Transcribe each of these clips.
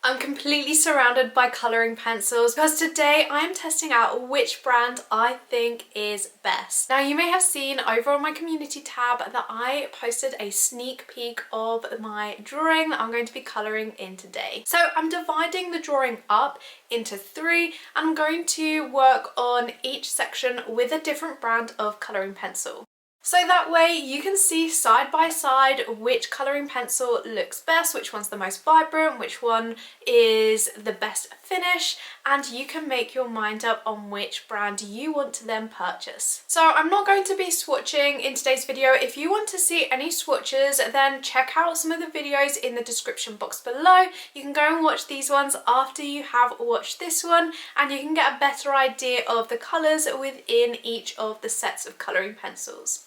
I'm completely surrounded by colouring pencils because today I am testing out which brand I think is best. Now you may have seen over on my community tab that I posted a sneak peek of my drawing that I'm going to be colouring in today. So I'm dividing the drawing up into 3 and I'm going to work on each section with a different brand of colouring pencil. So that way you can see side by side which colouring pencil looks best, which one's the most vibrant, which one is the best finish, and you can make your mind up on which brand you want to then purchase. So I'm not going to be swatching in today's video. If you want to see any swatches, then check out some of the videos in the description box below. You can go and watch these ones after you have watched this one, and you can get a better idea of the colours within each of the sets of colouring pencils.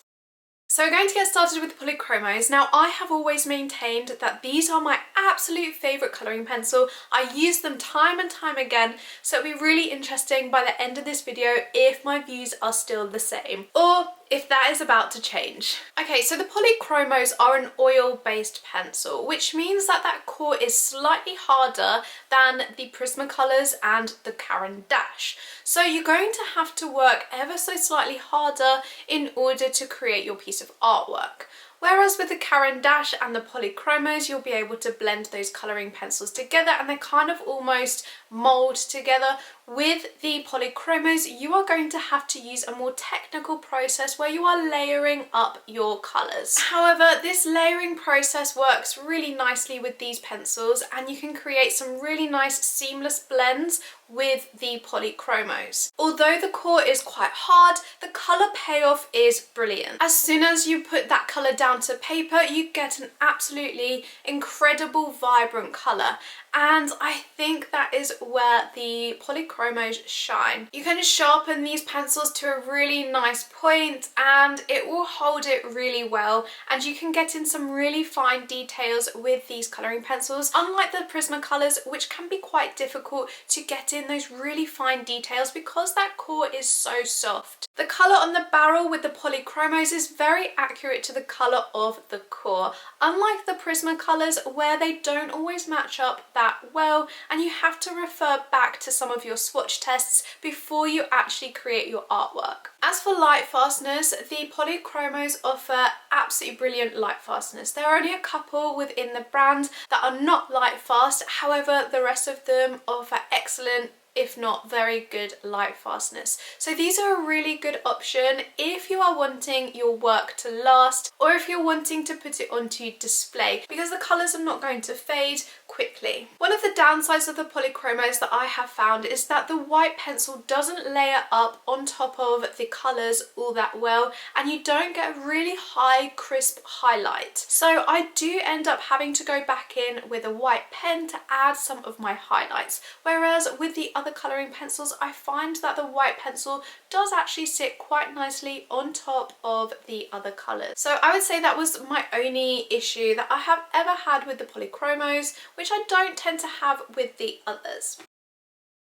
So we're going to get started with the Polychromos. Now I have always maintained that these are my absolute favourite colouring pencil. I use them time and time again, so it'll be really interesting by the end of this video if my views are still the same, or if that is about to change. Okay, so the Polychromos are an oil-based pencil, which means that that core is slightly harder than the Prismacolors and the Caran Dash. So you're going to have to work ever so slightly harder in order to create your piece of artwork. Whereas with the Caran Dash and the Polychromos, you'll be able to blend those colouring pencils together and they kind of almost mould together. With the Polychromos, you are going to have to use a more technical process where you are layering up your colours. However, this layering process works really nicely with these pencils and you can create some really nice seamless blends with the Polychromos. Although the core is quite hard, the colour payoff is brilliant. As soon as you put that colour down to paper, you get an absolutely incredible vibrant colour. And I think that is where the Polychromos shine. You can sharpen these pencils to a really nice point and it will hold it really well, and you can get in some really fine details with these colouring pencils, unlike the Prismacolors, which can be quite difficult to get in those really fine details because that core is so soft. The colour on the barrel with the Polychromos is very accurate to the colour of the core, unlike the Prismacolors where they don't always match up that well and you have to refer back to some of your swatch tests before you actually create your artwork. As for light fastness, the Polychromos offer absolutely brilliant light fastness. There are only a couple within the brand that are not light fast, however the rest of them offer excellent, if not very good, light fastness. So these are a really good option if you are wanting your work to last or if you're wanting to put it onto display, because the colours are not going to fade quickly. One of the downsides of the Polychromos that I have found is that the white pencil doesn't layer up on top of the colours all that well and you don't get a really high crisp highlight. So I do end up having to go back in with a white pen to add some of my highlights, whereas with the other colouring pencils I find that the white pencil does actually sit quite nicely on top of the other colours. So I would say that was my only issue that I have ever had with the Polychromos, which I don't tend to have with the others.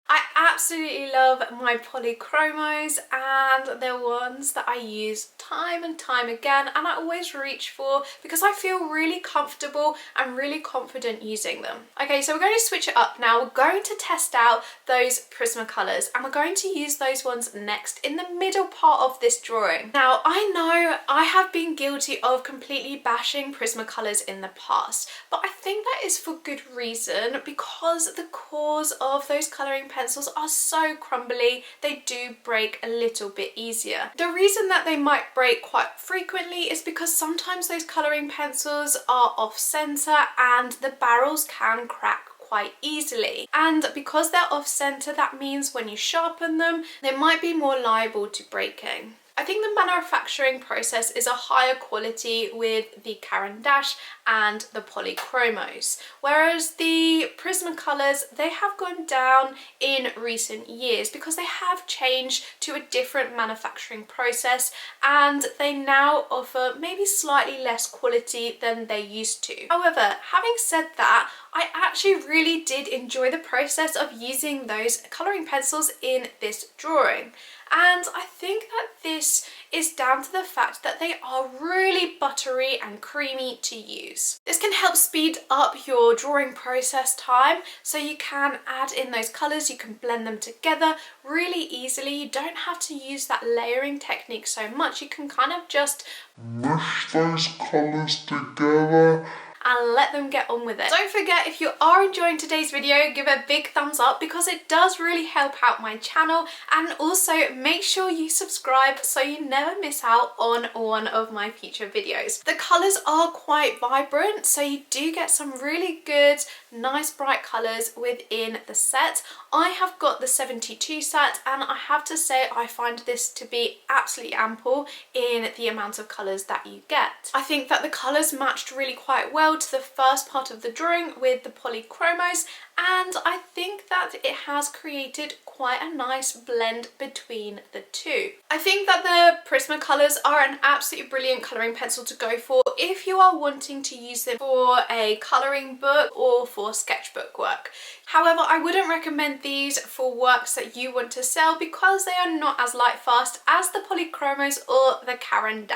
I absolutely love my Polychromos and they're ones that I use time and time again and I always reach for because I feel really comfortable and really confident using them. Okay, so we're going to switch it up now. We're going to test out those Prismacolors and we're going to use those ones next in the middle part of this drawing. Now I know I have been guilty of completely bashing Prismacolors in the past, but I think that is for good reason because the cores of those colouring pencils are so crumbly, they do break a little bit easier. The reason that they might break quite frequently is because sometimes those colouring pencils are off centre and the barrels can crack quite easily, and because they're off centre that means when you sharpen them they might be more liable to breaking. I think the manufacturing process is a higher quality with the Caran Dash and the Polychromos, whereas the Prismacolors, they have gone down in recent years because they have changed to a different manufacturing process and they now offer maybe slightly less quality than they used to. However, having said that, I actually really did enjoy the process of using those colouring pencils in this drawing. And I think that this is down to the fact that they are really buttery and creamy to use. This can help speed up your drawing process time, so you can add in those colours, you can blend them together really easily. You don't have to use that layering technique so much. You can kind of just mush those colours together and let them get on with it. Don't forget, if you are enjoying today's video, give it a big thumbs up because it does really help out my channel, and also make sure you subscribe so you never miss out on one of my future videos. The colours are quite vibrant, so you do get some really good, nice bright colours within the set. I have got the 72 set, and I have to say I find this to be absolutely ample in the amount of colours that you get. I think that the colours matched really quite well to the first part of the drawing with the Polychromos, and I think that it has created quite a nice blend between the two. I think that the Prismacolors are an absolutely brilliant colouring pencil to go for if you are wanting to use them for a colouring book or for sketchbook work. However, I wouldn't recommend these for works that you want to sell because they are not as light fast as the Polychromos or the Caran.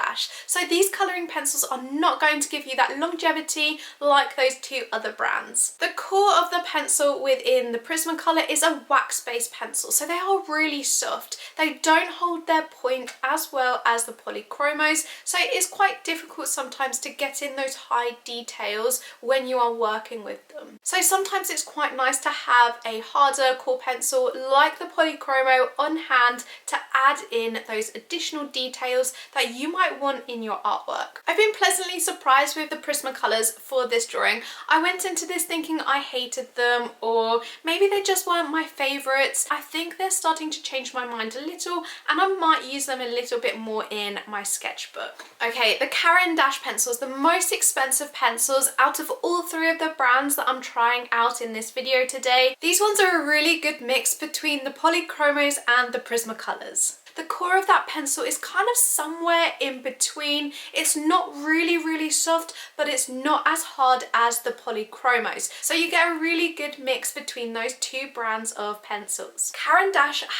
So these colouring pencils are not going to give you that longevity like those two other brands. The core of the pencil within the Prismacolor is a wax-based pencil, so they are really soft. They don't hold their point as well as the Polychromos, so it is quite difficult sometimes to get in those high details when you are working with them. So sometimes it's quite nice to have a harder core pencil like the Polychromo on hand to add in those additional details that you might want in your artwork. I've been pleasantly surprised with the Prismacolors for this drawing. I went into this thinking I hated them, or maybe they just weren't my favourites. I think they're starting to change my mind a little, and I might use them a little bit more in my sketchbook. Okay, the Caran pencils, the most expensive pencils out of all three of the brands that I'm trying out in this video today. These ones are a really good mix between the Polychromos and the Prismacolors. The core of that pencil is kind of somewhere in between. It's not really soft, but it's not as hard as the Polychromos. So you get a really good mix between those two brands of pencils. Caran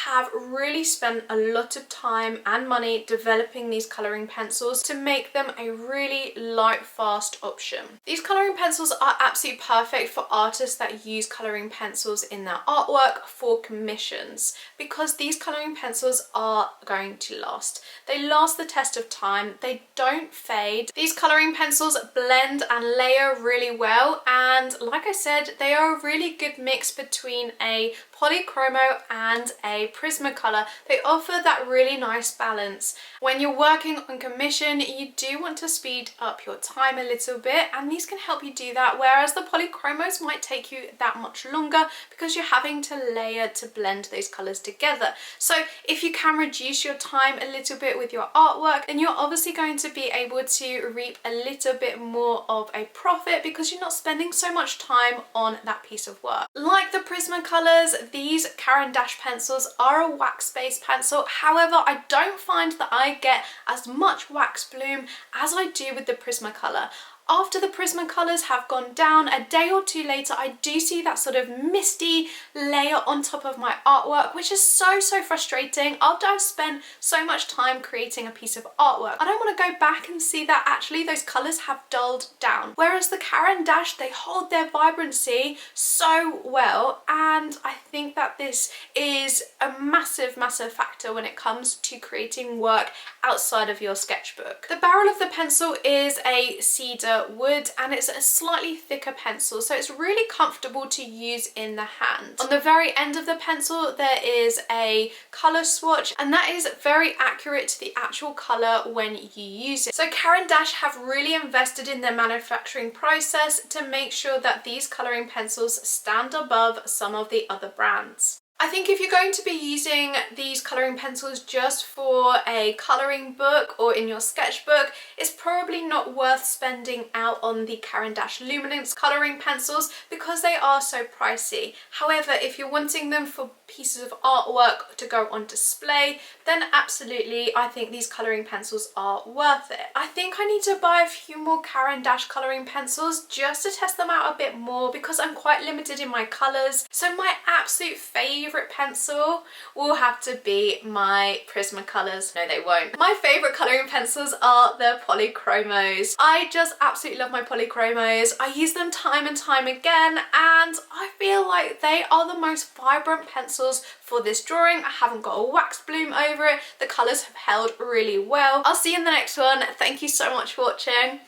have really spent a lot of time and money developing these colouring pencils to make them a really light, fast option. These colouring pencils are absolutely perfect for artists that use colouring pencils in their artwork for commissions, because these colouring pencils are going to last. They last the test of time, they don't fade. These colouring pencils blend and layer really well, and like I said, they are a really good mix between a Polychromo and a Prismacolor. They offer that really nice balance. When you're working on commission, you do want to speed up your time a little bit, and these can help you do that, whereas the Polychromos might take you that much longer because you're having to layer to blend those colours together. So if you can reduce your time a little bit with your artwork, then you're obviously going to be able to reap a little bit more of a profit because you're not spending so much time on that piece of work. Like the Prismacolors, these Caran pencils are a wax-based pencil. However, I don't find that I get as much wax bloom as I do with the Prismacolor. After the Prismacolors have gone down, a day or two later, I do see that sort of misty layer on top of my artwork, which is so frustrating after I've spent so much time creating a piece of artwork. I don't want to go back and see that actually those colours have dulled down. Whereas the Caran they hold their vibrancy so well, and I think that this is a massive factor when it comes to creating work outside of your sketchbook. The barrel of the pencil is a cedar wood, and it's a slightly thicker pencil, so it's really comfortable to use in the hand. On the very end of the pencil there is a colour swatch, and that is very accurate to the actual colour when you use it. So Caran have really invested in their manufacturing process to make sure that these colouring pencils stand above some of the other brands. I think if you're going to be using these colouring pencils just for a colouring book or in your sketchbook, it's probably not worth spending out on the Caran Luminance colouring pencils because they are so pricey. However, if you're wanting them for pieces of artwork to go on display, then absolutely I think these colouring pencils are worth it. I think I need to buy a few more Caran colouring pencils just to test them out a bit more because I'm quite limited in my colours. So my absolute favourite pencil will have to be my Prismacolors. No, they won't. My favourite colouring pencils are the Polychromos. I just absolutely love my Polychromos. I use them time and time again, and I feel like they are the most vibrant pencils for this drawing. I haven't got a wax bloom over it. The colours have held really well. I'll see you in the next one. Thank you so much for watching.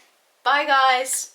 Bye guys.